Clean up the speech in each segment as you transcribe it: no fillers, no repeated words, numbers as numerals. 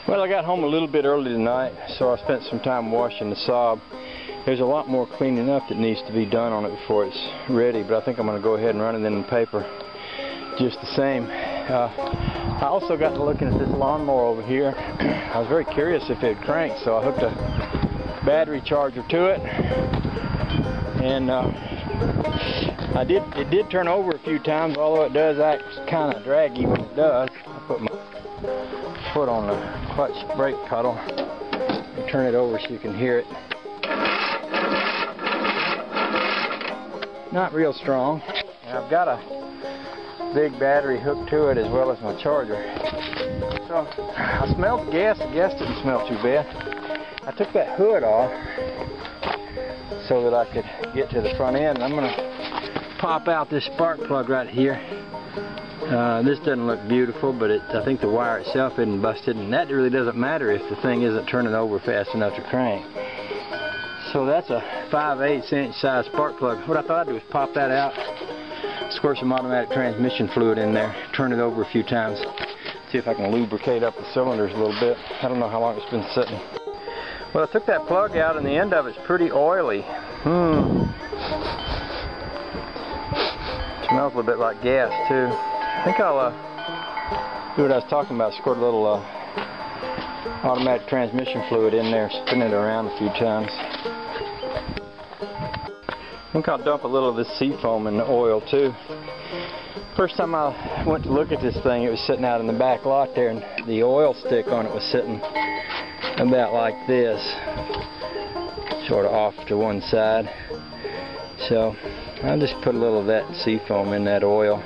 Well, I got home a little bit early tonight, so I spent some time washing the Saab. There's a lot more cleaning up that needs to be done on it before it's ready, but I think I'm going to go ahead and run it in the paper just the same. I also got to looking at this lawnmower over here. I was very curious if it cranked, so I hooked a battery charger to it, and it did turn over a few times, although it does act kind of draggy when it does. I put my foot on the clutch brake pedal and turn it over so you can hear it. Not real strong, and I've got a big battery hooked to it as well as my charger. So I smelled the gas. The gas didn't smell too bad. I took that hood off so that I could get to the front end. I'm going to pop out this spark plug right here. This doesn't look beautiful, but I think the wire itself isn't busted, and that really doesn't matter if the thing isn't turning over fast enough to crank. So that's a 5/8 inch size spark plug. What I thought I'd do is pop that out, squirt some automatic transmission fluid in there, turn it over a few times, see if I can lubricate up the cylinders a little bit. I don't know how long it's been sitting. Well, I took that plug out and the end of it's pretty oily. Smells a little bit like gas too. I think I'll do what I was talking about, squirt a little automatic transmission fluid in there, spin it around a few times. I think I'll dump a little of this seafoam in the oil too. First time I went to look at this thing, it was sitting out in the back lot there, and the oil stick on it was sitting about like this, sort of off to one side. So I'll just put a little of that seafoam in that oil.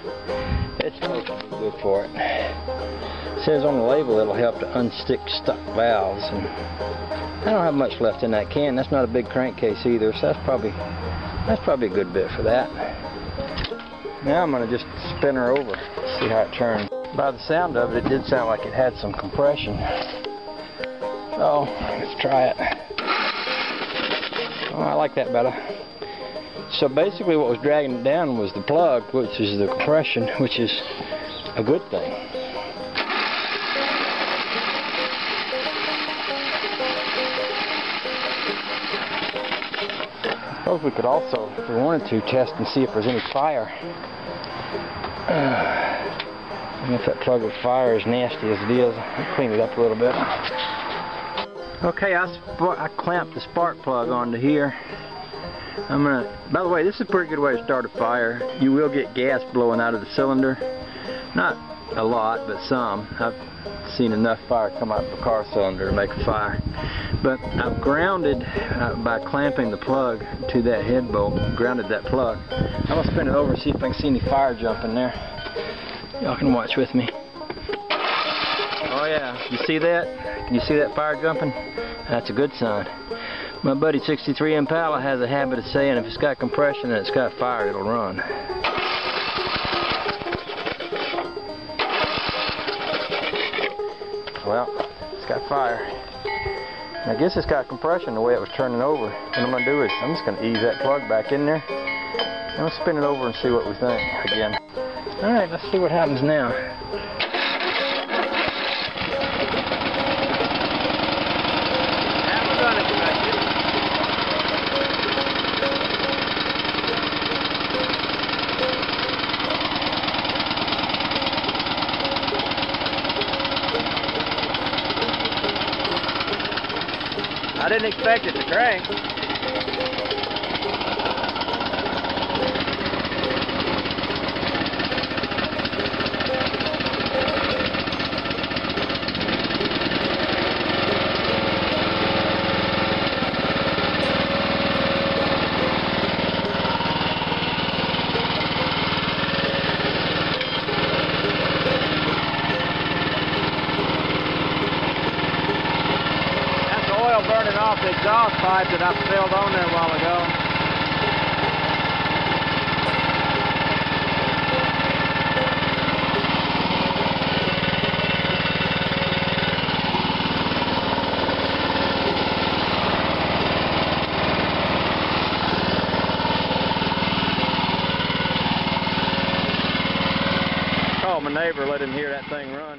It's supposed to be good for it. It says on the label it'll help to unstick stuck valves, and I don't have much left in that can. That's not a big crankcase either, so that's probably a good bit for that. Now I'm going to just spin her over, see how it turns. By the sound of it, it did sound like it had some compression. So let's try it. Oh, I like that better. So basically what was dragging it down was the plug, which is the compression, which is a good thing. I suppose we could also, if we wanted to, test and see if there's any fire. And if that plug with fire, as nasty as it is, I'll clean it up a little bit. Okay, I clamped the spark plug onto here. By the way, this is a pretty good way to start a fire. You will get gas blowing out of the cylinder. Not a lot, but some. I've seen enough fire come out of a car cylinder to make a fire. But I've grounded, by clamping the plug to that head bolt, grounded that plug. I'm going to spin it over and see if I can see any fire jumping there. Y'all can watch with me. Oh yeah, you see that? Can you see that fire jumping? That's a good sign. My buddy 63 Impala has a habit of saying if it's got compression and it's got fire, it'll run. Well, it's got fire. And I guess it's got compression the way it was turning over. What I'm going to do is I'm just going to ease that plug back in there. I'm going to spin it over and see what we think again. Alright, let's see what happens now. I didn't expect it to crank. Burning off the exhaust pipe that I filled on there a while ago. Called my neighbor, let him hear that thing run.